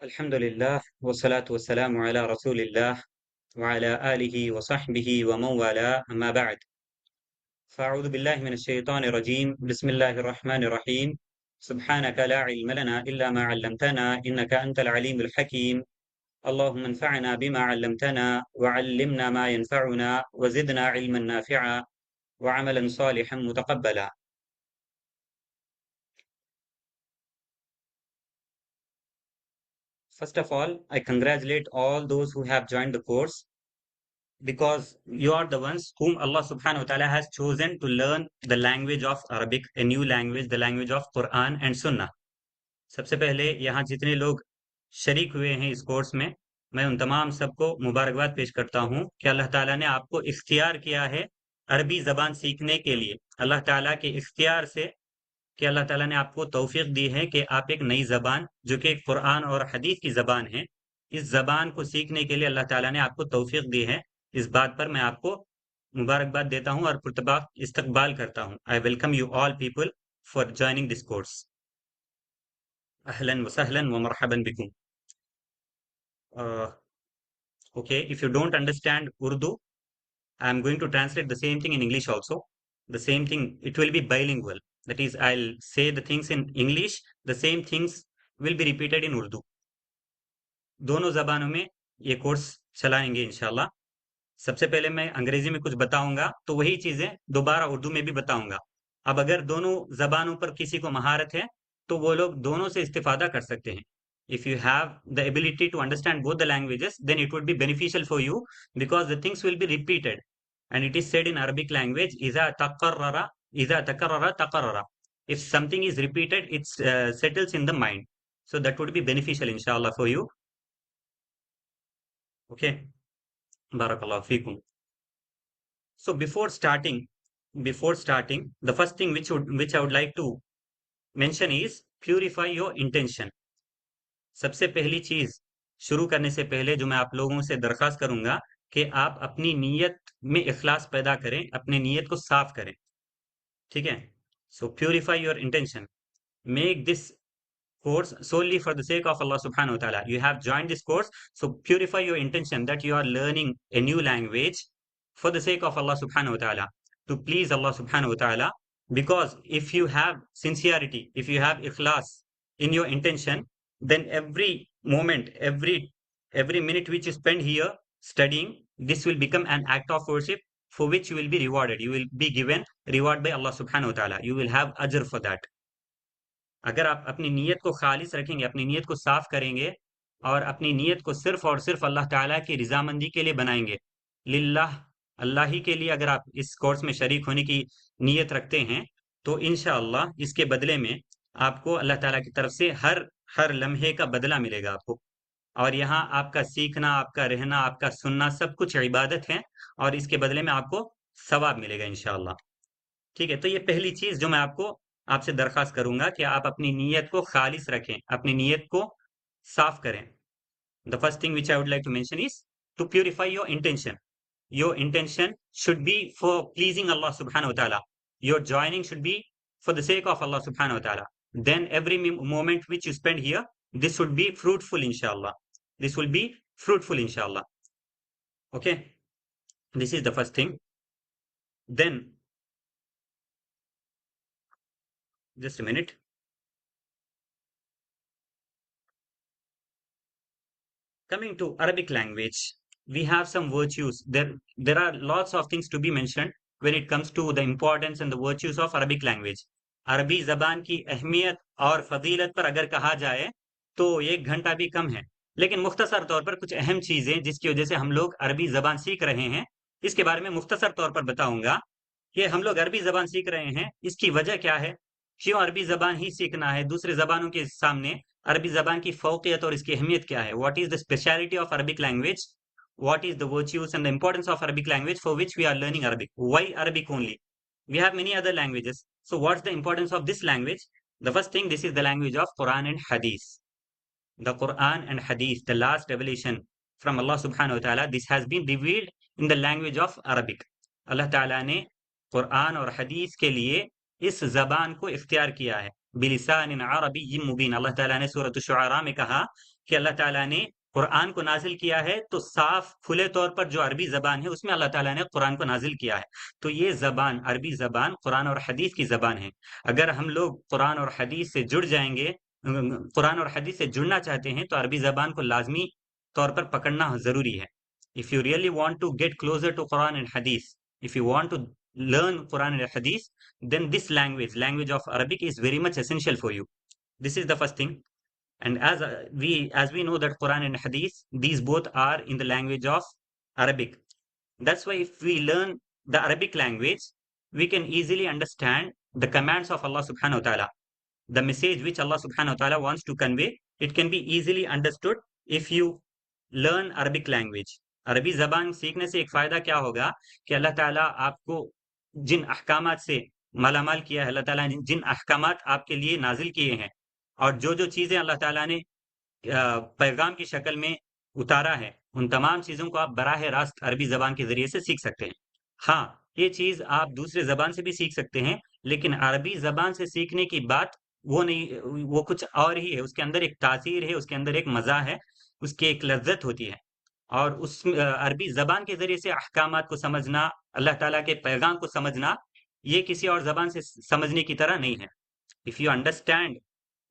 अल्हम्दुलिल्लाह वस्सलातु वस्सलामु अला रसूलिल्लाह व अला आलिहि व सहबिहि व मन वाला अम्मा बअद फ़अऊज़ु बिल्लाहि मिनश शैतानिर रजीम बिस्मिल्लाहिर रहमानिर रहीम सुब्हानका ला इल्म लना इल्ला मा 'अल्लमतना इन्नका अंतल अलीमुल हकीम अल्लाहुम्मा अन्फ़अना बिमा 'अल्लमतना व 'अल्लिमना मा यनफ़अुना व ज़िदना इल्मन नाफ़िआ व 'Amlan सालिहन मुतक़ब्बला। First of all, I congratulate all those who have joined the course because you are the ones whom Allah subhanahu wa ta'ala has chosen to learn the language of Arabic, a new language, the language of Quran and Sunnah. सबसे पहले यहाँ जितने लोग शरीक हुए हैं इस course में, मैं उन तमाम सबको मुबारकबाद पेश करता हूँ कि अल्लाह ताला ने आपको इख्तियार किया है अरबी ज़बान सीखने के लिए। अल्लाह ताला के इख्तियार से कि अल्लाह ताला ने आपको तौफीक दी है कि आप एक नई ज़बान जो कि कुरान और हदीस की ज़बान है, इस ज़बान को सीखने के लिए अल्लाह ताला ने आपको तौफीक दी है। इस बात पर मैं आपको मुबारकबाद देता हूँ और पुरतबाक इस्तकबाल करता हूँ। I welcome you all people for joining this course. अहलन व सहलन व मरहबन बिकुम। Okay, if you don't understand Urdu, I am going to translate the same thing in English also. The same thing, it will be bilingual. That is, I'll say the things in English, the same things will be repeated in Urdu. दोनों जबानों में ये course चलाएंगे इंशाल्लाह। सबसे पहले मैं अंग्रेजी में कुछ बताऊंगा तो वही चीजें दोबारा उर्दू में भी बताऊंगा। अब अगर दोनों जबानों पर किसी को महारत है तो वो लोग दोनों से इस्तेफादा कर सकते हैं। If you have the ability to understand both the languages, then it would be beneficial for you because the things will be repeated. And it is said in Arabic language, إذا تكرر تقرر. If something is repeated, it settles in the mind. So that would be beneficial, inshallah, for you. Okay. Barakallahu feekum. So before starting, the first thing which I would like to mention is purify your intention. सबसे पहली चीज शुरू करने से पहले जो मैं आप लोगों से दरख्वास्त करूंगा कि आप अपनी नीयत में इखलास पैदा करें, अपनी नीयत को साफ करें। ठीक है? So purify your intention, make this course solely for the sake of Allah subhanahu wa ta'ala. You have joined this course, so purify your intention that you are learning a new language for the sake of Allah subhanahu wa ta'ala, to please Allah subhanahu wa ta'ala. Because if you have sincerity, if you have ikhlas in your intention, then every moment, every minute which you spend here studying, this will become an act of worship for which you will be rewarded. You will be given reward by Allah subhanahu wa ta'ala. You will have ajr for that. अगर आप अपनी नीयत को खालिस रखेंगे, अपनी नीयत को साफ करेंगे और अपनी नीयत को सिर्फ और सिर्फ अल्लाह ताला की रजामंदी के लिए बनाएंगे, लिल्लाह, अल्लाह ही के लिए अगर आप इस कोर्स में शरीक होने की नीयत रखते हैं तो इंशाअल्लाह इसके बदले में आपको अल्लाह ताला की तरफ से हर हर लम्हे का बदला मिलेगा आपको। और यहाँ आपका सीखना, आपका रहना, आपका सुनना सब कुछ इबादत है और इसके बदले में आपको सवाब मिलेगा इंशाअल्लाह। ठीक है? तो ये पहली चीज जो मैं आपको आपसे दरख्वास्त करूंगा कि आप अपनी नीयत को खालिस रखें, अपनी नीयत को साफ करें। The first thing which I would like to mention is to purify your intention. Your intention should be for pleasing Allah subhanahu wa ta'ala. Your joining should be for the sake of Allah subhanahu wa ta'ala. Then every moment which you spend here, this would be fruitful inshallah. This will be fruitful inshallah. Okay? This is the first thing. Then, just a minute. Coming to Arabic language, we have some virtues. There are lots of things to be mentioned when it comes to the importance and the virtues of Arabic language. अरबी जबान की अहमियत और फजीलत पर अगर कहा जाए तो 1 घंटा भी कम है, लेकिन मुख्तसर तौर पर कुछ अहम चीजें जिसकी वजह से हम लोग अरबी जबान सीख रहे हैं, इसके बारे में मुख्तसर तौर पर बताऊंगा कि हम लोग अरबी जबान सीख रहे हैं, इसकी वजह क्या है, क्यों अरबी जबान ही सीखना है, दूसरे जबानों के सामने अरबी जबान की फौकियत और इसकी अहमियत क्या है, what is the speciality of Arabic language, what is the virtues and the importance of Arabic language for which we are learning Arabic. Why Arabic only? We have many other languages. So what's the importance of this language? The first thing, this is the language of Quran and Hadith. The Quran and Hadith, the last revelation from Allah subhanahu wa ta'ala, this has been revealed in the language of Arabic. Allah ta'ala ने कुरान और हदीस के लिए इस जबान को इख्तियार किया है, बिलिसान अरबी मुबीन। अल्लाह ताला ने सूरत शुआरा में कहा कि अल्लाह ताला ने कुरान को नाजिल किया है, तो साफ खुले तौर पर जो अरबी जबान है उसमें अल्लाह ताला ने कुरान को नाजिल किया है। तो ये जबान, अरबी जबान कुरान और हदीस की जबान है। अगर हम लोग कुरान और हदीस से जुड़ जाएंगे, कुरान और हदीस से जुड़ना चाहते हैं, तो अरबी जबान को लाजमी तौर पर पकड़ना जरूरी है। If you really want to get closer to Quran and hadith, if you want to learn Quran and Hadith, then this language of Arabic is very much essential for you. This is the first thing. And as we know that Quran and Hadith, these both are in the language of Arabic. That's why if we learn the Arabic language, we can easily understand the commands of Allah subhanahu wa ta'ala. The message which Allah subhanahu wa ta'ala wants to convey, it can be easily understood if you learn Arabic language. अरबी जबान सीखने से एक फायदा क्या होगा कि अल्लाह ताला आपको जिन अहकामात से मालामाल किया है, अल्लाह ताला ने जिन अहकामात आपके लिए नाजिल किए हैं, और जो जो चीजें अल्लाह ताला ने पैगाम की शक्ल में उतारा है, उन तमाम चीजों को आप बराह रास्त अरबी जबान के जरिए से सीख सकते हैं। हाँ, ये चीज आप दूसरे जबान से भी सीख सकते हैं, लेकिन अरबी जबान से सीखने की बात वो नहीं, वो कुछ और ही है। उसके अंदर एक तासीर है, उसके अंदर एक मजा है, उसकी एक लज्जत होती है। और उस अरबी जबान के जरिए से अहकामात को समझना, अल्लाह ताला के पैगाम को समझना, ये किसी और जबान से समझने की तरह नहीं है। If you understand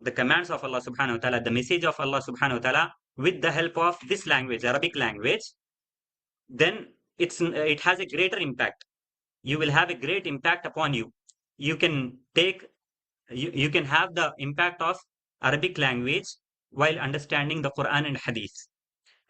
the commands of Allah subhanahu wa ta'ala, the message of Allah subhanahu wa ta'ala with the help of this language, Arabic language, then it has a greater impact. You will have a great impact upon you. You can take, you can have the impact of Arabic language while understanding the Quran and Hadith.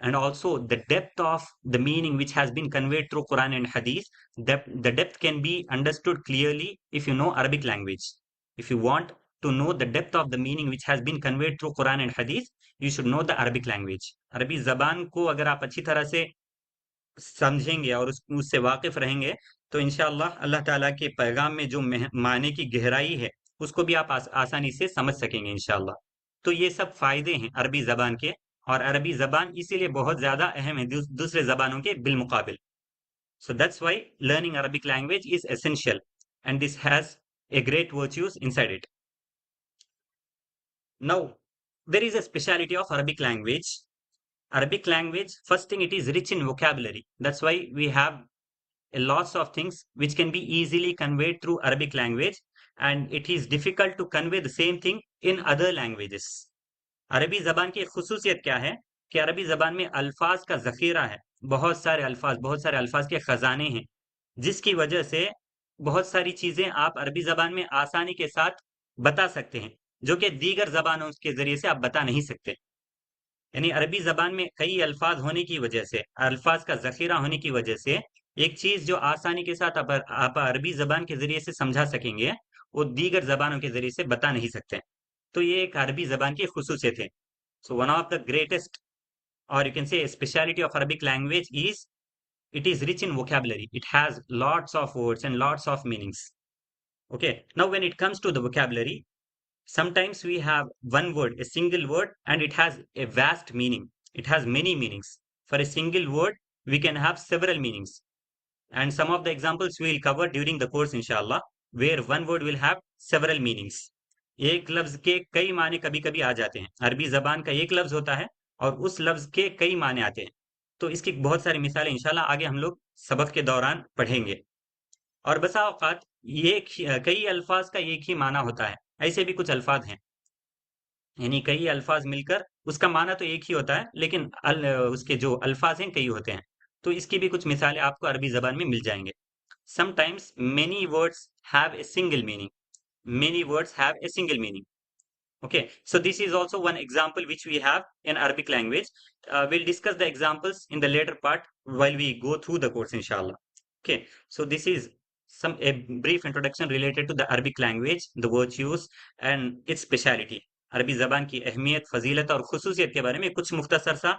And also the depth of the meaning which has been conveyed through Quran and Hadith, the depth can be understood clearly if you know Arabic language. If you want to know the depth of the meaning which has been conveyed through Quran and Hadith, you should know the Arabic language. अरबी जबान को अगर आप अच्छी तरह से समझेंगे और उससे वाकिफ रहेंगे, तो इंशाअल्लाह अल्लाह ताला के पैगाम में जो माने की गहराई है, उसको भी आप आसानी से समझ सकेंगे इंशाअल्लाह। तो ये सब फायदे हैं अरबी जबान के, और अरबी जबान इसीलिए बहुत ज्यादा अहम है दूसरे जबानों के बिलमुकाबिल। So that's why learning Arabic language is essential, and this has a great virtues inside it. Now, there is a speciality of Arabic language. Arabic language, first thing, it is rich in vocabulary. That's why we have a lots of things which can be easily conveyed through Arabic language, and it is difficult to convey the same thing in other languages. अरबी जबान की खुसूसियत क्या है कि अरबी जबान में अल्फाज का जखीरा है, बहुत सारे अल्फाज, बहुत सारे अल्फाज के खजाने हैं, जिसकी वजह से बहुत सारी चीजें आप अरबी जबान में आसानी के साथ बता सकते हैं, जो कि दीगर जबानों के जरिए से आप बता नहीं सकते। यानी अरबी जबान में कई अल्फाज होने की वजह से, अल्फाज का जखीरा होने की वजह से, एक चीज जो आसानी के साथ आप अरबी जबान के जरिए से समझा सकेंगे, वो दीगर जबानों के जरिए से बता नहीं सकते। तो ये एक अरबी जबान की खुसूसियत है। So one of the greatest, or you can say, a speciality of Arabic language is it is rich in vocabulary. It has lots of words and lots of meanings. Okay, now when it comes to the vocabulary, sometimes we have one word, a single word, and it has a vast meaning. It has many meanings. For a single word, we can have several meanings. And some of the examples we will cover during the course, inshallah, where one word will have several meanings. एक लफ्ज के कई माने कभी कभी आ जाते हैं। अरबी जबान का एक लफ्ज होता है और उस लफ्ज के कई माने आते हैं। तो इसकी बहुत सारी मिसालें इंशाल्लाह आगे हम लोग सबक के दौरान पढ़ेंगे। और बसा औकात ये कई अल्फाज का एक ही माना होता है, ऐसे भी कुछ अल्फाज हैं, यानी कई अल्फाज मिलकर उसका माना तो एक ही होता है, लेकिन उसके जो अल्फाज हैं कई होते हैं। तो इसकी भी कुछ मिसालें आपको अरबी जबान में मिल जाएंगे। Sometimes many words have a single meaning, many words have a single meaning. Okay, so this is also one example which we have in Arabic language. We'll discuss the examples in the later part while we go through the course, inshallah. Okay, so this is a brief introduction related to the Arabic language, the virtues and its speciality. अरबी जबान की अहमियत, फजीलत और खुसूसियत के बारे में कुछ मुख्तसर सा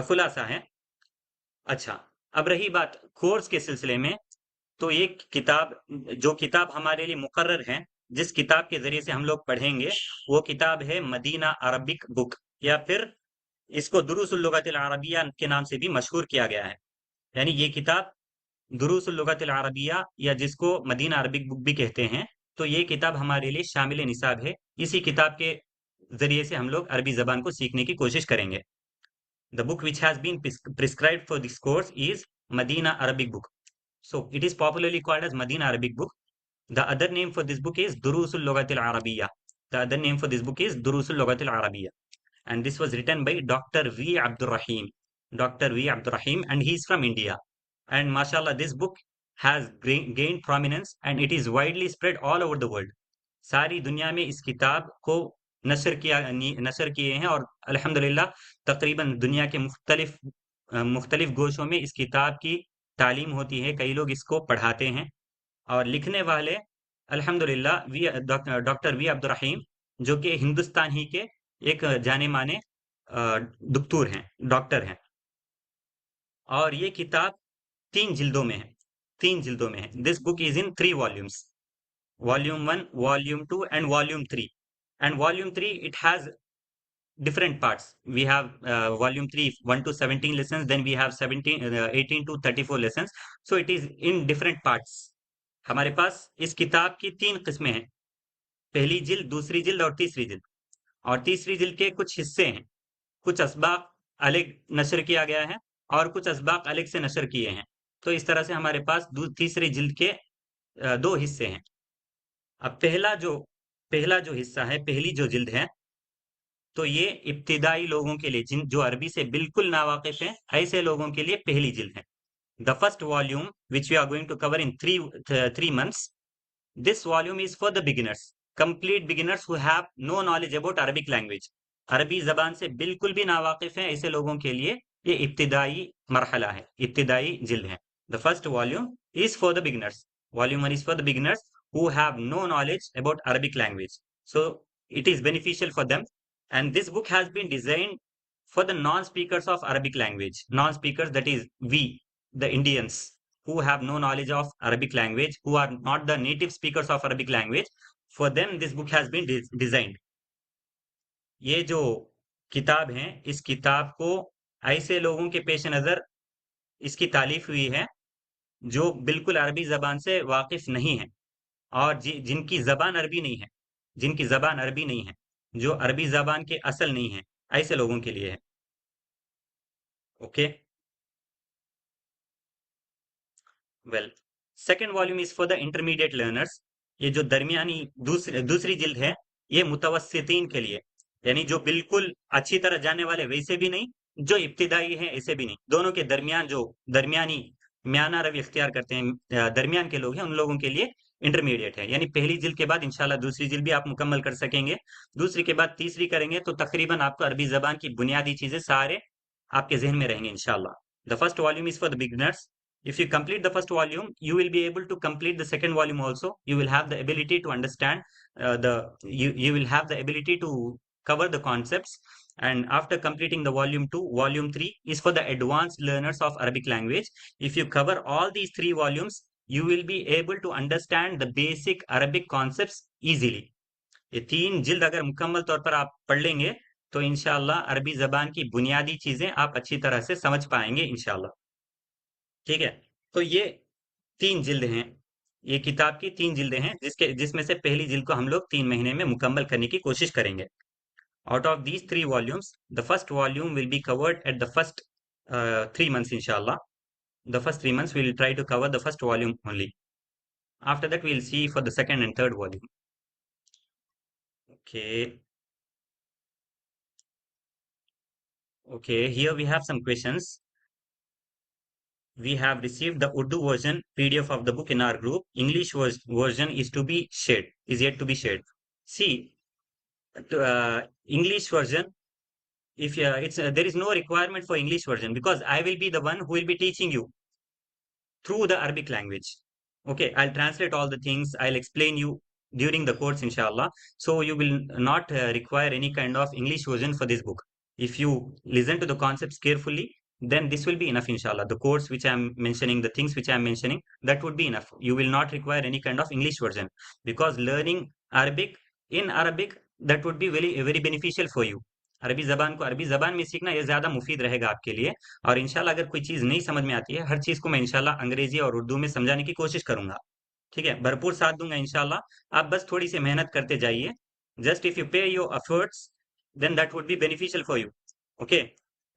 खुलासा है। अच्छा, अब रही बात कोर्स के सिलसिले में, तो ये किताब, जो किताब हमारे लिए मुकर्रर है, जिस किताब के जरिए से हम लोग पढ़ेंगे, वो किताब है मदीना अरबिक बुक, या फिर इसको दुरूसुल लुगतिल अरबिया के नाम से भी मशहूर किया गया है। यानी ये किताब दुरूसुल लुगतिल अरबिया, या जिसको मदीना अरबिक बुक भी कहते हैं, तो ये किताब हमारे लिए शामिल निसाब है। इसी किताब के जरिए से हम लोग अरबी जबान को सीखने की कोशिश करेंगे। The book which has been prescribed for this course is Madina Arabic book. So it is popularly called as Medina Arabic book. The other name for this book is Durusul Lughatil Arabiya. The other name for this book is Durusul Lughatil Arabiya. And this was written by Dr. V. Abdurrahim. Dr. V. Abdurrahim, and he is from India. And mashallah, this book has gained prominence and it is widely spread all over the world. सारी दुनिया में इस किताब को नशर किए हैं, और अल्हम्दुलिल्लाह तकरीबन दुनिया के मुख्तलिफ गोशों में इस किताब की तालीम होती है, कई लोग इसको पढ़ाते हैं। और लिखने वाले अल्हम्दुलिल्लाह डॉक्टर वी अब्दुल रहीम, जो कि हिंदुस्तान ही के एक जाने माने दुक्तूर हैं, डॉक्टर हैं। और ये किताब 3 जिल्दों में है, 3 जिल्दों में है। This book is in 3 volumes, volume 1, volume 2, and volume 3. And volume 3, it has different parts. We have volume 3 1 to 17 lessons, then we have 18 to 34 lessons. So it is in different parts. हमारे पास इस किताब की 3 किस्में हैं, पहली जिल्द, दूसरी जिल्द और तीसरी जिल्द। और तीसरी जिल्द के कुछ हिस्से हैं, कुछ असबाक अलग नशर किया गया है और कुछ असबाक अलग से नशर किए हैं। तो इस तरह से हमारे पास तीसरी जिल्द के 2 हिस्से हैं। अब पहला जो हिस्सा है, पहली जो जिल्द है, तो ये इब्तिदाई लोगों के लिए, जिन जो अरबी से बिल्कुल नावाकिफ हैं, ऐसे लोगों के लिए पहली जिल्द है। The first volume which we are going to cover in three months, this volume is for the beginners, complete beginners who have no knowledge about Arabic language. अरबी जबान से बिल्कुल भी नावाकिफ हैं, ऐसे लोगों के लिए ये इब्तिदाई मरहला है, इब्तिदाई जिल्द है। The first volume is for the beginners, volume 1 is for the beginners who have no knowledge about Arabic language. So it is beneficial for them. And this book has been designed for the non-speakers of Arabic language. Non-speakers, that is we, the Indians, who have no knowledge of Arabic language, who are not the native speakers of Arabic language. For them, this book has been designed. ये जो किताब है, इस किताब को ऐसे लोगों के पेश नज़र इसकी तालीफ हुई है जो बिल्कुल अरबी ज़बान से वाकिफ नहीं है, और जिनकी ज़बान अरबी नहीं है, जिनकी ज़बान अरबी नहीं है, जो अरबी ज़बान के असल नहीं है, ऐसे लोगों के लिए है। Okay, well, second volume is for the intermediate learners. ये जो दरमियानी दूसरी जिल्द है, ये मुतवस्सितीन के लिए, यानी जो बिल्कुल अच्छी तरह जानने वाले वैसे भी नहीं, जो इब्तिदाई हैं ऐसे भी नहीं, दोनों के दरमियान, जो दरमियानी म्याना रवि इख्तियार करते हैं, दरमियान के लोग हैं, उन लोगों के लिए इंटरमीडिएट है। यानी पहली जिल्द के बाद इंशाल्लाह दूसरी जिल्द भी आप मुकम्मल कर सकेंगे, दूसरी के बाद तीसरी करेंगे तो तकरीबन आपको अरबी जबान की बुनियादी चीजें सारे आपके जहन में रहेंगे इंशाल्लाह। The first volume is for the beginners. If you complete the first volume, you will be able to complete the second volume also. You will have the ability to understand you will have the ability to cover the concepts. And after completing the volume 2, volume 3 is for the advanced learners of Arabic language. If you cover all these 3 volumes, you will be able to understand the basic Arabic concepts easily. ये 3 जिल्द अगर मुकम्मल तौर पर आप पढ़ लेंगे तो इंशाल्लाह अरबी जबान की बुनियादी चीजें आप अच्छी तरह से समझ पाएंगे इंशाल्लाह। ठीक है, तो ये 3 जिल्द हैं, ये किताब की 3 जिल्दें हैं, जिसमें से पहली जिल्द को हम लोग 3 महीने में मुकम्मल करने की कोशिश करेंगे। Out of these 3 volumes, the first volume will be covered at the first 3 months inshallah. The first 3 months we will try to cover the first volume only. After that we will see for the second and third volume. Okay. Okay, here we have some questions. We have received the Urdu version PDF of the book in our group. English version is yet to be shared. See, English version, if there is no requirement for English version, because I will be the one who will be teaching you through the Arabic language. Okay, I'll translate all the things, I'll explain you during the course inshallah. So you will not require any kind of English version for this book. If you listen to the concepts carefully, then this will be enough inshallah. The course which I'm mentioning, the things which I'm mentioning, that would be enough. You will not require any kind of English version, because learning Arabic in Arabic, that would be very beneficial for you. अरबी जबान को अरबी जबान में सीखना ये ज्यादा मुफीद रहेगा आपके लिए। और इंशाल्लाह अगर कोई चीज नहीं समझ में आती है, हर चीज को मैं इंशाल्लाह अंग्रेजी और उर्दू में समझाने की कोशिश करूंगा। ठीक है, भरपूर साथ दूंगा इंशाल्लाह। आप बस थोड़ी सी मेहनत करते जाइए। जस्ट इफ यू पे your efforts then that would be beneficial for you. Okay,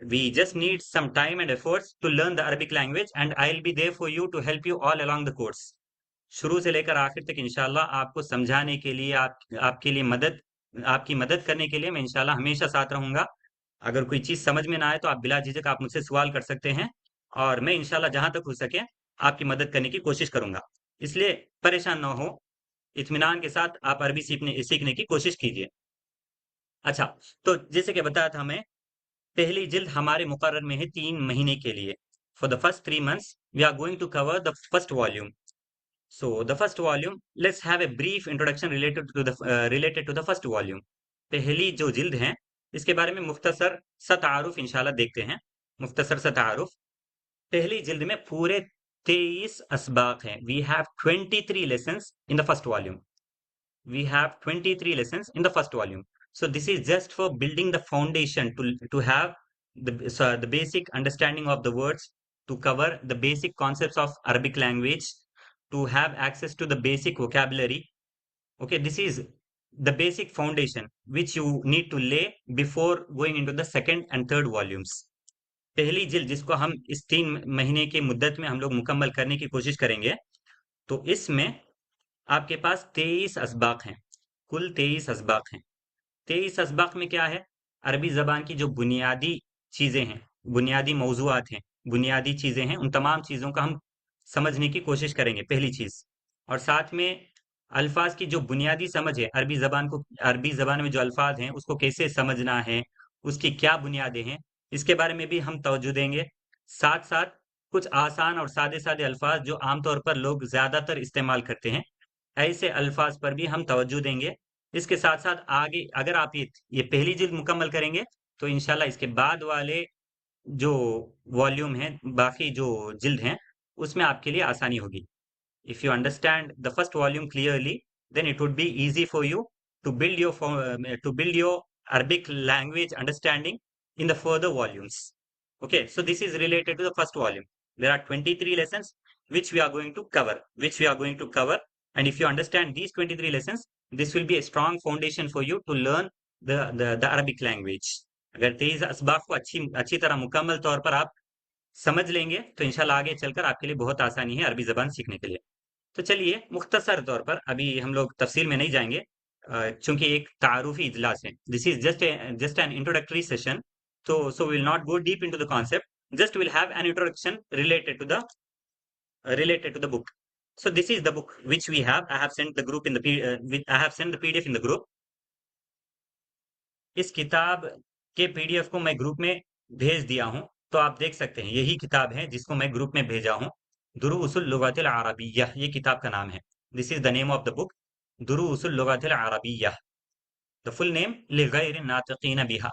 we just need some time and efforts to learn the Arabic language, and I'll be there for you to help you all along the course. शुरू से लेकर आखिर तक इंशाल्लाह आपको समझाने के लिए, आपके लिए मदद, आपकी मदद करने के लिए मैं इंशाल्लाह हमेशा साथ रहूंगा। अगर कोई चीज समझ में ना आए तो आप बिला झिझक आप मुझसे सवाल कर सकते हैं, और मैं इंशाल्लाह जहां तक हो सके आपकी मदद करने की कोशिश करूंगा। इसलिए परेशान ना हो, इत्मीनान के साथ आप अरबी सीखने सीखने की कोशिश कीजिए। अच्छा, तो जैसे कि बताया था मैं, पहली जिल्द हमारे मुकर्रर में है 3 महीने के लिए। For the first 3 months we are going to cover the first volume. So the first volume, let's have a brief introduction related to the first volume. पहली जो जिल्द है इसके बारे में मुख्तसर सा तारुफ इंशाल्लाह देखते हैं। मुख्तसर सा तारुफ, पहली जिल्द में पूरे 23 असबाक हैं। We have 23 lessons in the first volume. We have 23 lessons in the first volume. So this is just for building the foundation to have the basic understanding of the words, to cover the basic concepts of Arabic language, to have access to the basic vocabulary. Okay, this is the basic foundation which you need to lay before going into the second and third volumes. पहली जिल्द जिसको हम इस 3 महीने की मुद्दत में हम लोग मुकम्मल करने की कोशिश करेंगे, तो इसमें आपके पास 23 असबाक हैं। कुल 23 असबाक हैं। 23 असबाक में क्या है? अरबी जबान की जो बुनियादी चीजें हैं, बुनियादी मौजूआत हैं, बुनियादी चीजें हैं, उन तमाम चीजों का हम समझने की कोशिश करेंगे, पहली चीज। और साथ में अल्फाज की जो बुनियादी समझ है, अरबी जबान में जो अल्फाज हैं उसको कैसे समझना है, उसकी क्या बुनियादें हैं, इसके बारे में भी हम तवज्जो देंगे। साथ साथ कुछ आसान और सादे सादे अल्फाज जो आमतौर पर लोग ज्यादातर इस्तेमाल करते हैं, ऐसे अल्फाज पर भी हम तवज्जो देंगे। इसके साथ साथ आगे अगर आप ये पहली जिल्द मुकम्मल करेंगे तो इंशाल्लाह इसके बाद वाले जो वॉल्यूम है, बाकी जो जिल्द हैं, उसमें आपके लिए आसानी होगी। If you understand the first volume clearly, then it would be easy for you to build your Arabic language understanding in the further volumes. Okay, so this is related to the first volume. There are 23 lessons which we are going to cover, and if you understand these 23 lessons, this will be a strong foundation for you to learn the Arabic language. अगर 23 असबाब को अच्छी अच्छी तरह मुकम्मल तौर पर आप समझ लेंगे तो इंशाल्लाह आगे चलकर आपके लिए बहुत आसानी है अरबी जबान सीखने के लिए। तो चलिए मुख्तसर तौर पर अभी हम लोग तफसील में नहीं जाएंगे, चूंकि एक तारुफी इजलास है। This is just an introductory session, so we'll not go deep into the concept, just we'll have an introduction related to the book. So this is the book which we have. I have sent the group in the I have sent the PDF in the group. इस किताब के PDF को मैं group में भेज दिया हूं, तो आप देख सकते हैं यही किताब है जिसको मैं ग्रुप में भेजा हूं। दुरूसुल लुगतिल अरबिय्यह, ये किताब का नाम है। This is the name of the book, दुरूसुल लुगतिल अरबिय्यह। द फुल नेम लिगैर नातिकीन बिहा,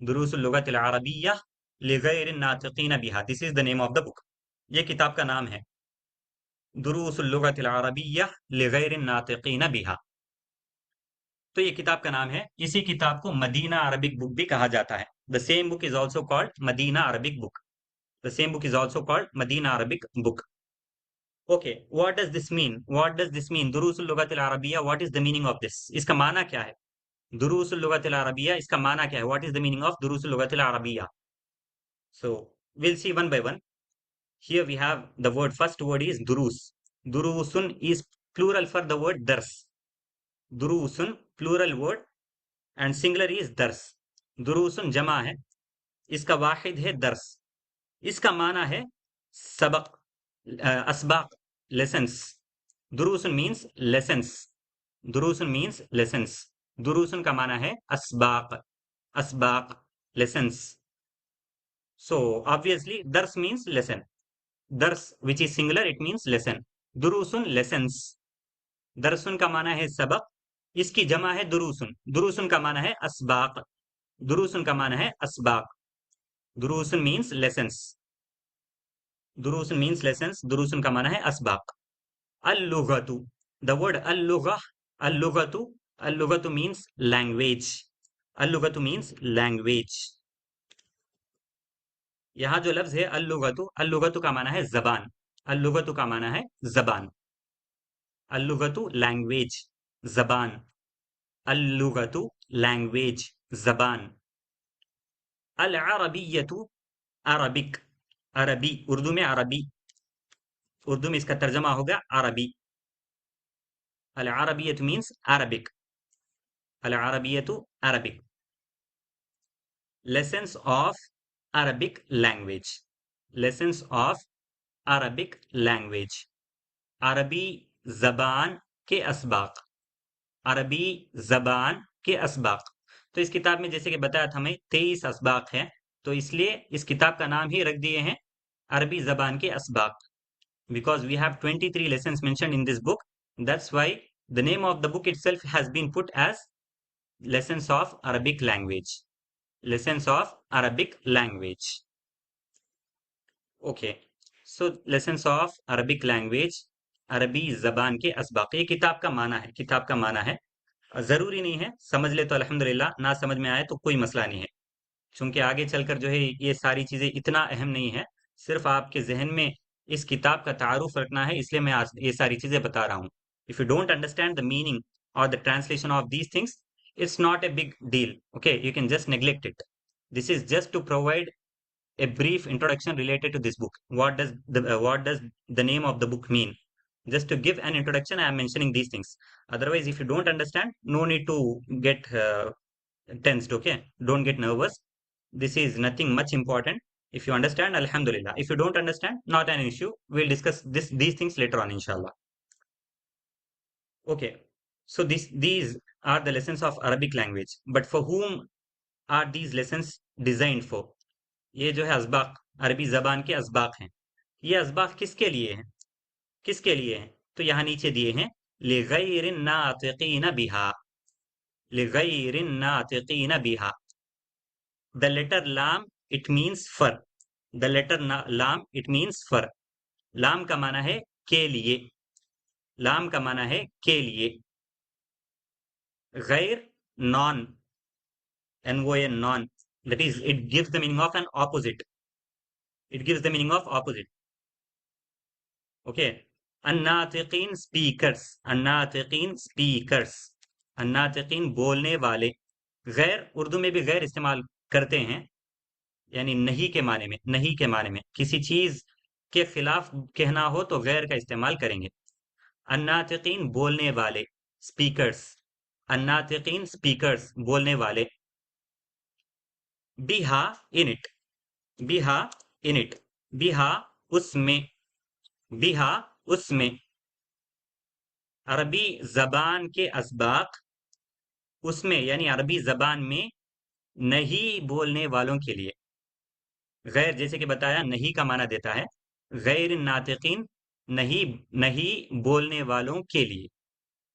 दुरूसुल लुगतिल अरबिय्यह लिगैर नातिकीन बिहा। This is the name of the book. ये किताब का नाम है, दुरूसुल लुगतिल अरबिय्यह लिगैर नातिकीन बिहा। तो ये किताब का नाम है। इसी किताब को मदीना अरबिक बुक भी कहा जाता है। The same book is also called Medina Arabic book. The same book is also called Medina Arabic book. Okay, what does this mean? दुरूसुल लुगतिल अरबिय्यह, what is the meaning of this? इसका माना क्या है? दुरूसुल लुगतिल अरबिय्यह, इसका माना क्या है? What is the meaning of दुरूसुल लुगतिल अरबिय्यह? So we'll see one by one. Here we have the word. First word is durus. Durusun is plural for the word dars. Durusun plural word and singular is dars. दुरूसुन जमा है, इसका वाहिद है दर्स। इसका माना है सबक, असबाक, लेसन्स। दुरूसुन मीन्स लेसन्स। दुरूसुन मीन्स लेसन्स। दुरूसुन का माना है असबाक, असबाक, lessons. So obviously dars means lesson. Dars which is singular, it means lesson. दुरूसुन lessons. दरसुन का माना है सबक, इसकी जमा है दुरूसुन। दुरूसुन का माना है असबाक। दुरूसुन का माना है असबाक। दुरूसुन मीन्स lessons. दुरूसुन मीन्स lessons. दुरूसुन का माना है असबाक। अल-लुगतु, the word al-lugha, al-lugatu, al-lugatu means language. Al-lugatu means language. यहाँ जो लफ्ज है अल-लुगतु, अल-लुगतु का माना है जबान। अल-लुगतु का माना है जबान। अल-लुगतु लैंग्वेज, जबान। अल-लुगतु लैंग्वेज, जबान। अल अरबियतु, अरबिक, अरबी, उर्दू में अरबी, उर्दू में इसका तर्जमा होगा अरबी। अल अरबियत मीन्स अरबिक, अल अरबियतु Arabic. Lessons of Arabic language, lessons of Arabic language, अरबी जबान के असबाक, अरबी जबान के असबाक। तो इस किताब में जैसे कि बताया था हमें 23 असबाक है, तो इसलिए इस किताब का नाम ही रख दिए हैं अरबी जबान के असबाक, because we have 23 lessons mentioned in this book. That's why the name of the book itself has been put as lessons of Arabic language, lessons of Arabic language. Okay, so lessons of Arabic language, अरबी जबान के असबाक। ये किताब का माना है, किताब का माना है। जरूरी नहीं है समझ ले तो अल्हम्दुलिल्लाह, ना समझ में आए तो कोई मसला नहीं है, क्योंकि आगे चलकर जो है ये सारी चीजें इतना अहम नहीं है। सिर्फ आपके जहन में इस किताब का तारुफ रखना है, इसलिए मैं आज ये सारी चीजें बता रहा हूँ। If you don't understand the meaning और the translation of these things, it's not a big deal, okay, you can just neglect it. This is just to provide a brief introduction related to this book. What does the name of the book mean? Just to give an introduction, I am mentioning these things. Otherwise, if you don't understand, no need to get tensed. Okay, don't get nervous. This is nothing much important. If you understand, Alhamdulillah. If you don't understand, not an issue. We'll discuss these things later on, inshallah. Okay. So these are the lessons of Arabic language. But for whom are these lessons designed for? ये जो है असबाक, अरबी जबान के असबाक हैं। ये असबाक किसके लिए हैं, किसके लिए हैं? तो यहाँ नीचे दिए हैं, लिगैरिन नातिकीन बिहा, लिगैरिन नातिकीन बिहा। द लेटर लाम it means for, the letter लाम इट मीन्स फर। लाम का माना है के लिए, लाम का माना है के लिए। गैर, non, NON, non, that is it gives the meaning of an opposite, it gives the meaning of opposite. Okay, अन्नातिकीन स्पीकर्स, अन्नातिकीन स्पीकर्स, अन्नातिकीन बोलने वाले। गैर उर्दू में भी गैर इस्तेमाल करते हैं, यानी नहीं के माने में, नहीं के माने में किसी चीज के खिलाफ कहना हो तो गैर का इस्तेमाल करेंगे। अन्नातिकीन बोलने वाले, स्पीकर्स, अन्नातिकीन स्पीकर्स बोलने वाले। बिहा इन इट, बिहा इन इट, बिहा उसमें, बिहा उसमें। अरबी जबान के असबाक, उसमें यानी अरबी जबान में नहीं बोलने वालों के लिए। गैर जैसे कि बताया नहीं का माना देता है, गैर नातिकीन, नहीं, नहीं बोलने वालों के लिए,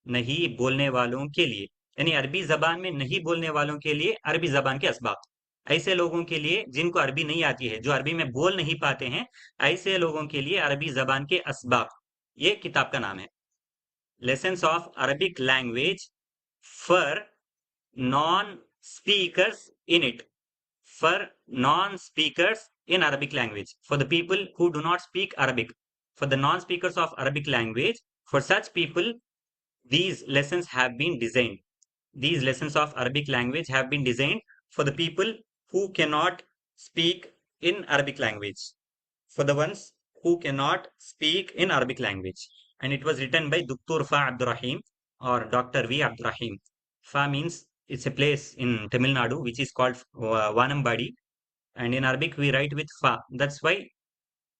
नहीं बोलने वालों के लिए, यानी अरबी जबान में नहीं बोलने वालों के लिए अरबी जबान के असबाक। ऐसे लोगों के लिए जिनको अरबी नहीं आती है, जो अरबी में बोल नहीं पाते हैं, ऐसे लोगों के लिए अरबी जबान के असबाक, ये किताब का नाम है। Lessons of Arabic language for non-speakers in it, for non-speakers in Arabic language, for the people who do not speak Arabic, for the non-speakers of Arabic language, for such people, these lessons have been designed. These lessons of Arabic language have been designed for the people who cannot speak in Arabic language, for the ones who cannot speak in Arabic language. And it was written by Dr. Fa Abdurrahim or Dr. V. Abdurrahim. Fa means it's a place in Tamil Nadu which is called Vanambadi, and in Arabic we write with Fa. That's why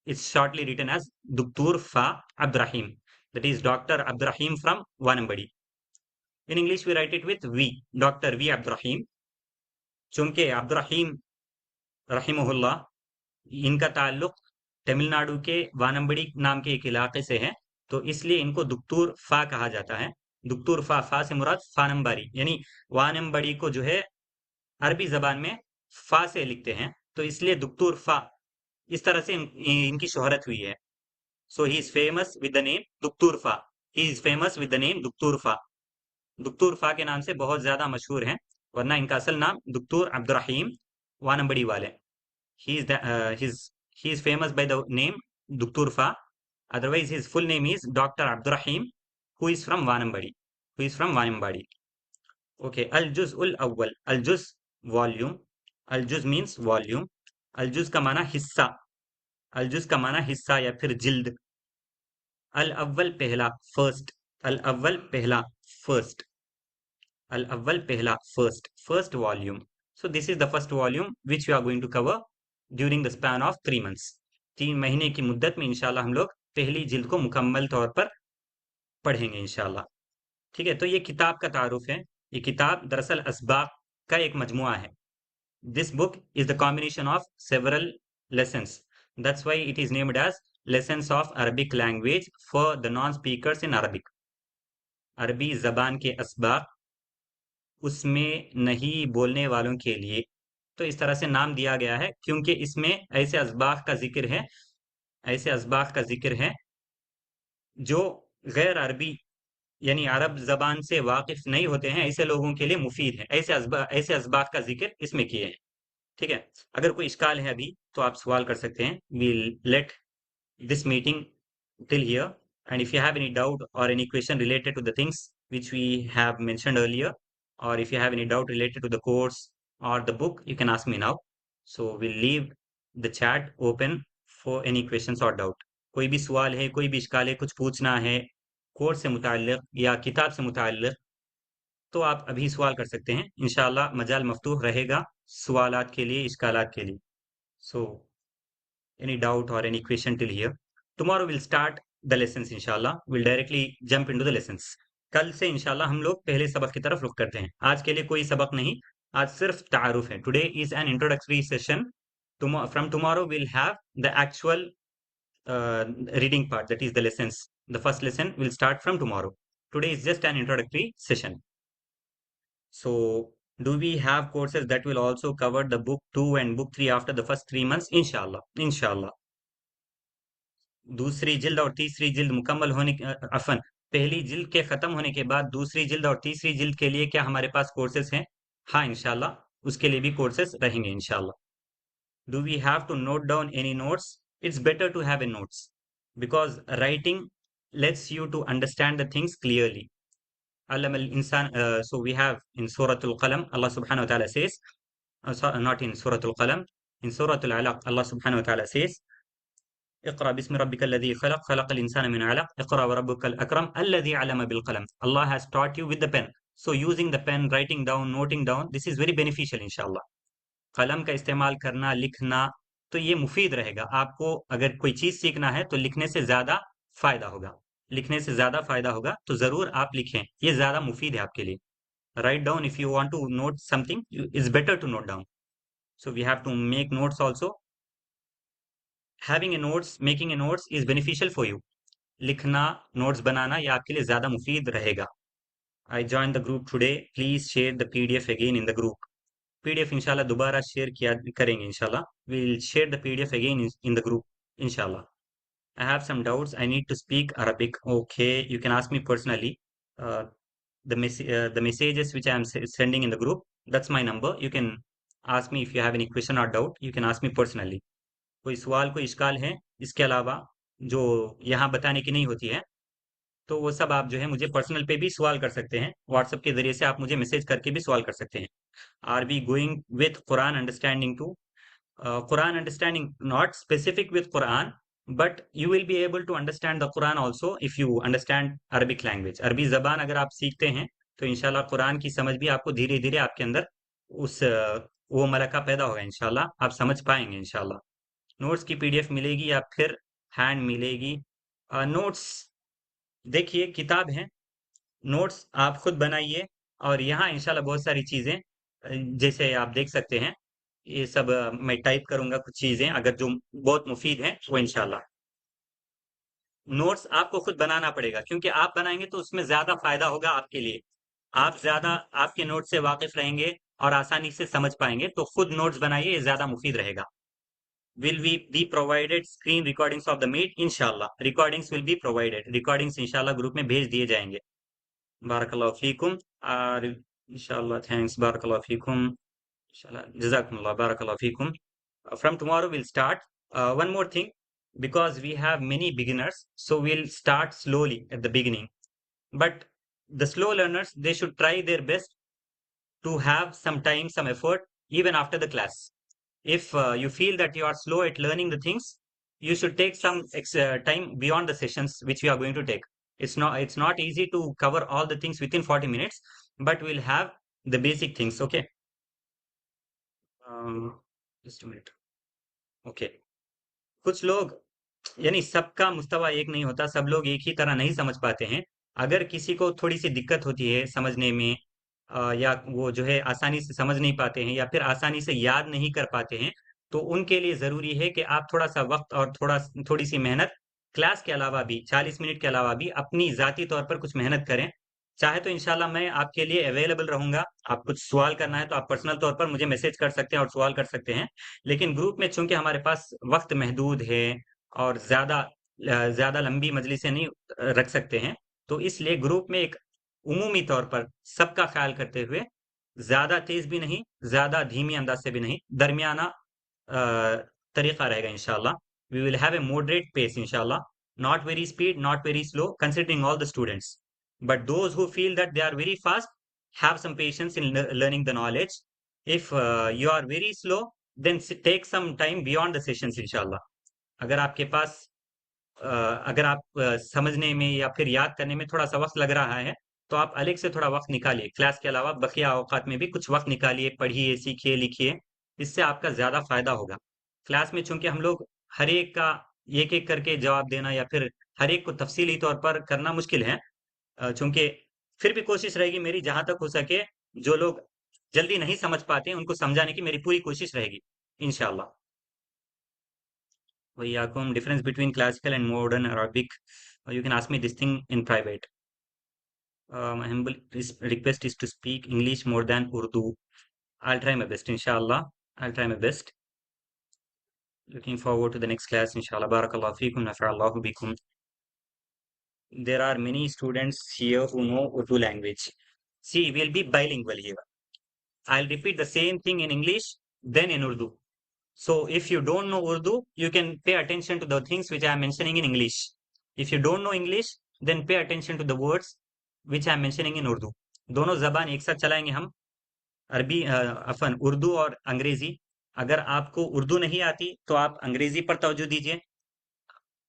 it's shortly written as Dr. Fa Abdurrahim. That is Dr. Abdurrahim from Vanambadi. In English we write it with V, Dr. V. Abdurrahim. चूंकि अब्दुर्रहीम रहीमहुल्लाह, इनका ताल्लुक तमिलनाडु के वानम्बड़ी नाम के एक इलाके से है, तो इसलिए इनको दुक्तूर फा कहा जाता है। दुक्तूर फा, फा से मुराद फानम्बारी, यानी वानम्बड़ी को जो है अरबी जबान में फा से लिखते हैं, तो इसलिए दुक्तूर फा, इस तरह से इनकी शोहरत हुई है। So he is famous with the name दुक्तूर फा, he is famous with the name दुक्तूर फा। दुक्तूर फा के नाम से बहुत ज्यादा मशहूर हैं, वरना इनका असल नाम दुक्तूर अब्दुर्रहीम वानम्बड़ी वाले। he is the, he is famous by the name Dr. Fa. Otherwise, his full name is Dr. Abdurrahim, who is from Vanambadi. Who is from Vanambadi. Okay. Al Juz ul Awwal. Al Juz volume. अलजुज means volume. अलजुज का माना हिस्सा। अलजुज का माना हिस्सा या फिर जिल्द। अल अव्वल पहला, फर्स्ट। अल अव्वल पहला, फर्स्ट। अल अव्वल पहला, first volume. So this is the first volume which you are going to cover during the span of 3 months. 3 महीने की मुद्दत में इंशाल्लाह हम लोग पहली जिल्द को मुकम्मल तौर पर पढ़ेंगे इंशाल्लाह। ठीक है, तो ये किताब का तारुफ है। ये किताब दरअसल असबाक का एक मजमुआ है। This book is the combination of several lessons, that's why it is named as lessons of Arabic language for the non speakers in Arabic. अरबी जबान के असबाक उसमें नहीं बोलने वालों के लिए। तो इस तरह से नाम दिया गया है क्योंकि इसमें ऐसे असबाक का जिक्र है, ऐसे असबाक का जिक्र है जो गैर अरबी यानी अरब जबान से वाकिफ नहीं होते हैं, ऐसे लोगों के लिए मुफीद है। ऐसे असबाक का जिक्र इसमें किए हैं। ठीक है, अगर कोई इश्काल है अभी तो आप सवाल कर सकते हैं। We'll let this meeting till here, and if you have any doubt or any question related to the things which we have mentioned earlier, or if you have any doubt related to the course or the book, you can ask me now. So we'll leave the chat open for any questions or doubt. कोई भी सवाल है, कोई भी इश्काल है, कुछ पूछना है कोर्स से मुताल्लिक या किताब से मुताल्लिक, तो आप अभी सवाल कर सकते हैं। इंशाल्लाह मजाल मफ्तूह रहेगा सवालात के लिए, इश्कालात के लिए। सो any doubt or any question till here? Tomorrow we'll start the lessons inshallah. We'll directly jump into the lessons. कल से इंशाल्लाह हम लोग पहले सबक की तरफ रुख करते हैं। आज के लिए कोई सबक नहीं, आज सिर्फ तारुफ है। Today is an introductory session. From tomorrow we'll have the actual reading part, that is the lessons. The first lesson will start from tomorrow. Today is just an introductory session. So do we have courses that will also cover the book 2 and book 3 after the first 3 months? Inshallah, inshallah. दूसरी जिल्द और तीसरी जिल्द मुकम्मल होने often पहली जिल्द के खत्म होने के बाद दूसरी जिल्द और तीसरी जिल्द के लिए क्या हमारे पास कोर्सेज हैं? हाँ इंशाल्लाह उसके लिए भी कोर्सेज रहेंगे इंशाल्लाह। Do we have to note down any notes? It's better to have a notes because writing lets you to understand the things clearly. علم الإنسان so we have in Surah Al-Qalam Allah subhanahu wa ta'ala says not in Surah Al-Qalam, in Surah Al-Alaq Allah subhanahu wa ta'ala says اقرأ باسم ربك الذي خلق خلق الإنسان من علق اقرأ وربك الأكرم الذي علم بالقلم. Allah has taught you with the pen, so using the pen, writing down, noting down, this is very beneficial इंशाल्लाह। कलम का इस्तेमाल करना, लिखना, तो ये मुफीद रहेगा आपको। अगर कोई चीज सीखना है तो लिखने से ज्यादा फायदा होगा, लिखने से ज्यादा फायदा होगा, तो जरूर आप लिखें, ये ज्यादा मुफीद है आपके लिए। Write down if you want to note something, is better to note down. So we have to make notes also. Having a notes, making a notes is beneficial for you. लिखना, नोट्स बनाना, ये आपके लिए ज्यादा मुफीद रहेगा। I joined the group today. Please share the PDF again in the group. PDF इंशाल्लाह दोबारा share किया करेंगे इंशाल्लाह। We'll share the PDF again in the group इंशाल्लाह। I have some doubts. I need to speak Arabic. Okay, you can ask me personally. Uh, the messages which I am sending in the group, that's my number. You can ask me if you have any question or doubt. You can ask me personally. कोई सवाल, कोई इश्काल है इसके अलावा जो यहाँ बताने की नहीं होती है, तो वो सब आप जो है मुझे पर्सनल पे भी सवाल कर सकते हैं। व्हाट्सएप के जरिए से आप मुझे मैसेज करके भी सवाल कर सकते हैं। Are be going with Quran understanding to Quran understanding, not specific with Quran, but you will be able to understand the Quran also if you understand Arabic language. अरबी जबान अगर आप सीखते हैं तो इंशाल्लाह कुरान की समझ भी आपको धीरे धीरे आपके अंदर उस वो मलका पैदा होगा। इंशाल्लाह आप समझ पाएंगे इंशाल्लाह। नोट्स की पीडीएफ मिलेगी या फिर हैंड मिलेगी? नोट्स देखिए किताब है, नोट्स आप खुद बनाइए, और यहाँ इंशाल्लाह बहुत सारी चीजें जैसे आप देख सकते हैं, ये सब मैं टाइप करूंगा कुछ चीजें अगर जो बहुत मुफीद हैं वो इंशाल्लाह। नोट्स आपको खुद बनाना पड़ेगा क्योंकि आप बनाएंगे तो उसमें ज्यादा फायदा होगा आपके लिए। आप ज्यादा आपके नोट्स से वाकिफ रहेंगे और आसानी से समझ पाएंगे, तो खुद नोट्स बनाइए, ये ज्यादा मुफीद रहेगा। Will we be provided screen recordings of the meet? इंशाल्लाह recordings will be provided, recordings इंशाल्लाह ग्रुप में भेज दिए जाएंगे। बारकल्लाहु फीकुम। और इंशाल्लाह थैंक्स, बारकल्लाहु फीकुम, इंशाल्लाह जज़ाकुमुल्लाह, बारकल्लाहु फीकुम। From tomorrow we'll start. One more thing, because we have many beginners, so we'll start slowly at the beginning. But the slow learners, they should try their best to have some time, some effort, even after the class. If you feel that you are slow at learning the things, you should take some time beyond the sessions which we are going to take. It's not easy to cover all the things within 40 minutes, but we'll have the basic things. Okay. um, just a minute. Okay. कुछ लोग, यानी सबका मुस्तवा एक नहीं होता, सब लोग एक ही तरह नहीं समझ पाते हैं। अगर किसी को थोड़ी सी दिक्कत होती है समझने में, या वो जो है आसानी से समझ नहीं पाते हैं या फिर आसानी से याद नहीं कर पाते हैं, तो उनके लिए जरूरी है कि आप थोड़ा सा वक्त और थोड़ी सी मेहनत, क्लास के अलावा भी 40 मिनट के अलावा भी अपनी जाती तौर पर कुछ मेहनत करें। चाहे तो इंशाल्लाह मैं आपके लिए अवेलेबल रहूंगा। आप कुछ सवाल करना है तो आप पर्सनल तौर पर मुझे मैसेज कर सकते हैं और सवाल कर सकते हैं। लेकिन ग्रुप में चूंकि हमारे पास वक्त महदूद है और ज्यादा लंबी मजलिसें नहीं रख सकते हैं, तो इसलिए ग्रुप में एक उमूमी तौर पर सबका ख्याल करते हुए, ज्यादा तेज भी नहीं, ज्यादा धीमी अंदाज से भी नहीं, दरमियाना तरीका रहेगा इंशाल्लाह। We will have a moderate pace इंशाल्लाह, not very speed, not very slow, considering all the students. But those who feel that they are very fast, have some patience in learning the knowledge. If you are very slow, then take some time beyond the sessions inshallah. अगर आपके पास अगर आप समझने में या फिर याद करने में थोड़ा सा वक्त लग रहा है, तो आप अलग से थोड़ा वक्त निकालिए, क्लास के अलावा बकिया औकात में भी कुछ वक्त निकालिए, पढ़िए, सीखिए, लिखिए। इससे आपका ज्यादा फायदा होगा। क्लास में चूंकि हम लोग हर एक का एक एक करके जवाब देना या फिर हर एक को तफसीली तौर पर करना मुश्किल है। चूंकि फिर भी कोशिश रहेगी मेरी, जहां तक हो सके जो लोग जल्दी नहीं समझ पाते हैं उनको समझाने की मेरी पूरी कोशिश रहेगी इंशाल्लाह। वही difference between classical and modern Arabic. You can ask me this thing in private. My humble request is to speak English more than Urdu. I'll try my best, inshallah. I'll try my best. Looking forward to the next class, inshallah. Barakallahu feekum, nafa'allahu bikum. There are many students here who know Urdu language. See, we'll be bilingual here. I'll repeat the same thing in English, then in Urdu. So if you don't know Urdu, you can pay attention to the things which I am mentioning in English. If you don't know English, then pay attention to the words which I am mentioning in Urdu. दोनों जबान एक साथ चलाएंगे हम, अरबी often Urdu और अंग्रेजी। अगर आपको उर्दू नहीं आती तो आप अंग्रेजी पर तवज्जो दीजिए,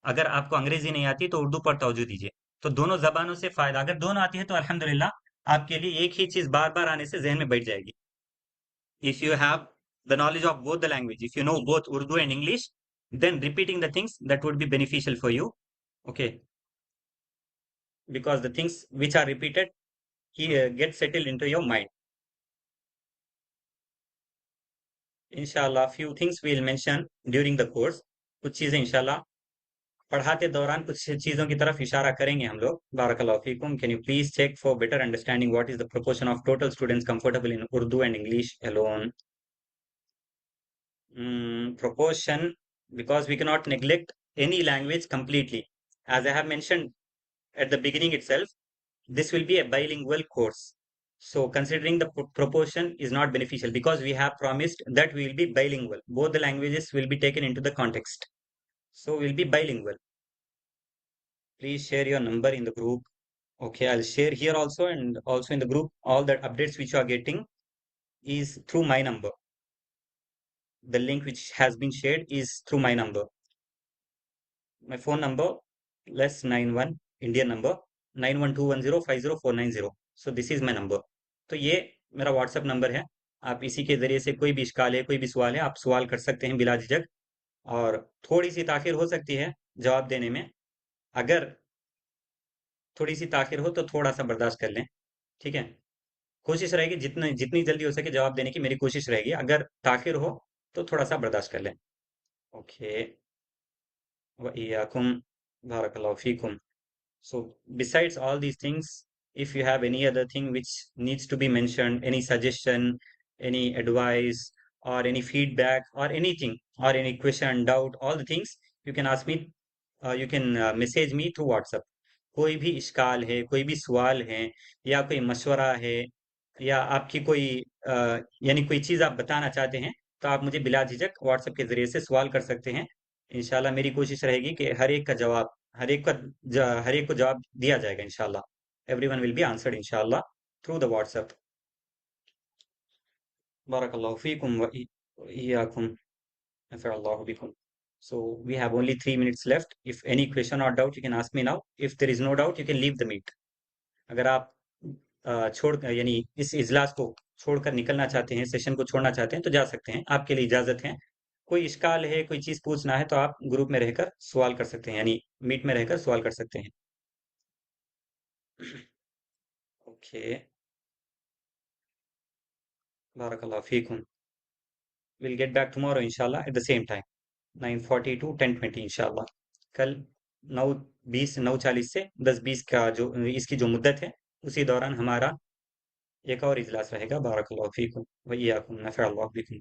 अगर आपको अंग्रेजी नहीं आती तो उर्दू पर तवज्जो दीजिए। तो दोनों जबानों से फायदा, अगर दोनों आती है तो अल्हम्दुलिल्लाह आपके लिए एक ही चीज बार बार आने से जहन में बैठ जाएगी। If you have the knowledge of both the language, if you know both Urdu and English, then repeating the things that would be beneficial for you. Okay, because the things which are repeated get settled into your mind. Inshallah, few things we'll mention during the course. कुछ चीजें इंशाल्लाह पढ़ाते दौरान कुछ चीजों की तरफ इशारा करेंगे हम लोग। बारकल्लाहु फीकुम। Can you please check for better understanding what is the proportion of total students comfortable in Urdu and English alone? Proportion, because we cannot neglect any language completely. As I have mentioned at the beginning itself, this will be a bilingual course. So considering the proportion is not beneficial, because we have promised that we will be bilingual. Both the languages will be taken into the context. So we'll be bilingual. Please share your number in the group. Okay, I'll share here also, and also in the group. All the updates which you are getting is through my number. The link which has been shared is through my number. My phone number +91 Indian number 9121050490. So this is my number. तो ये मेरा WhatsApp number है। आप इसी के जरिए से कोई भी इश्काल है, कोई भी सवाल है, आप सवाल कर सकते हैं बिला झिझक। और थोड़ी सी ताखिर हो सकती है जवाब देने में, अगर थोड़ी सी ताखिर हो तो थोड़ा सा बर्दाश्त कर लें, ठीक है। कोशिश रहेगी जितनी जितनी जल्दी हो सके जवाब देने की मेरी कोशिश रहेगी, अगर ताखिर हो तो थोड़ा सा बर्दाश्त कर लें। Okay, वइयाकुम, बारकल्लाहु फीकुम। So besides all these things, if you have any other thing which needs to be mentioned, any suggestion, any advice, or any feedback, or anything, or any question, doubt, all the things, you can ask me, you can message me through WhatsApp. कोई भी इश्काल है, कोई भी सवाल है, या कोई मशवरा है, या आपकी कोई यानी कोई चीज़ आप बताना चाहते हैं, तो आप मुझे बिला झिझक व्हाट्सएप के ज़रिए से सवाल कर सकते हैं। इंशाल्लाह मेरी कोशिश रहेगी कि हर एक का जवाब, हर एक को जवाब दिया जाएगा इंशाल्लाह। एवरीवन विल बी आंसर्ड इंशाल्लाह through the WhatsApp. Barakallahu feekum wa iyyakum. Nafa'allahu bikum. So we have only 3 minutes left. If any question or doubt, you can ask me now. If there is no doubt, you can leave the meet. अगर आप छोड़ यानी इस इजलास को छोड़कर निकलना चाहते हैं, सेशन को छोड़ना चाहते हैं, तो जा सकते हैं, आपके लिए इजाजत है। कोई इश्काल है, कोई चीज पूछना है, तो आप ग्रुप में रहकर सवाल कर सकते हैं, यानी मीट में रहकर सवाल कर सकते हैं। ओके, बारकल्लाह फीकुम। विल गेट बैक टुमारो इंशाल्लाह at the same time, 9:40 to 10:20 इंशाल्लाह। कल 9:20 9:40 से 10:20 का जो इसकी जो मुद्दत है, उसी दौरान हमारा एक और इजलास रहेगा। बारकल्लाहु फीकुम व इय्याकुम, नफ़अल्लाहु बिकुम।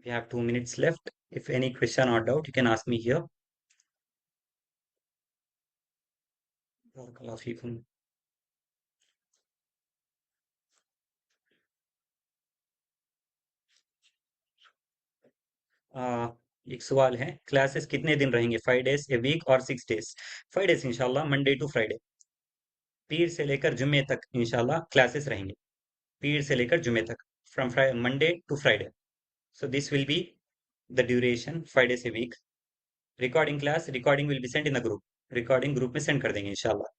We have 2 minutes left. If any question or doubt, you can ask me here. बारकल्लाहु फीकुम। आ, एक सवाल है, क्लासेस कितने दिन रहेंगे? 5 days ए वीक और 6 days? 5 days इंशाल्लाह, मंडे टू फ्राइडे। पीर से लेकर जुम्मे तक इंशाल्लाह क्लासेस रहेंगे। पीर से लेकर जुम्मे तक, from Monday to Friday. So this will be the duration, 5 days a week. Recording class, recording will be sent in the group. Recording group में send कर देंगे इंशाल्लाह।